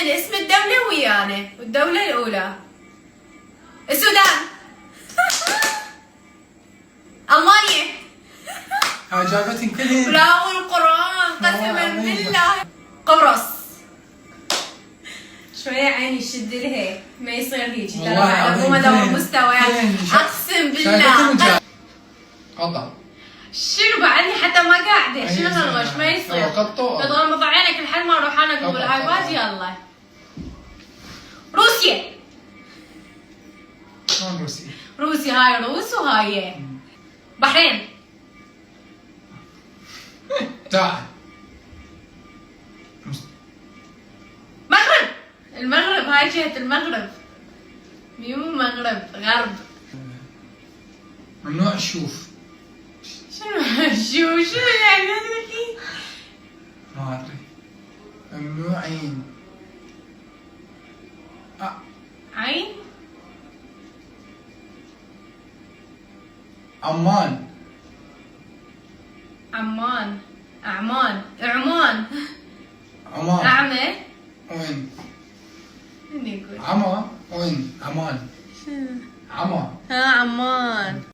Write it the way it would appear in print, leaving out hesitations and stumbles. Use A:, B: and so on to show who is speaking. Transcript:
A: بعدين اسم الدولة ويانا، والدولة الأولى السودان. ألمانيا.
B: هاي جابتهم كلهن.
A: لا والقرآن قسما بالله. قبرص. شوية عيني شد لها ما يصير هيك ترى على مو مستويات أقسم بالله.
B: قطع.
A: شنو بعدني حتى ما قاعدة شنو هالغش ما يصير. تغمض عينك لحد ما اروح انا اقوم بالايباد. يلا. روسيا.
B: شلون روسيا؟
A: روسيا هاي روس وهاي بحرين.
B: تعال.
A: مغرب. المغرب هاي جهة المغرب. مو مغرب غرب.
B: ممنوع تشوف.
A: شنو يعني
B: ما ادري. ممنوع عين.
A: عين.
B: عمان.
A: عمان. اعمان. عمان.
B: عمان.
A: اعمى.
B: وين؟
A: من يقول؟
B: عما وين؟ عمان. عما.
A: ها عمان.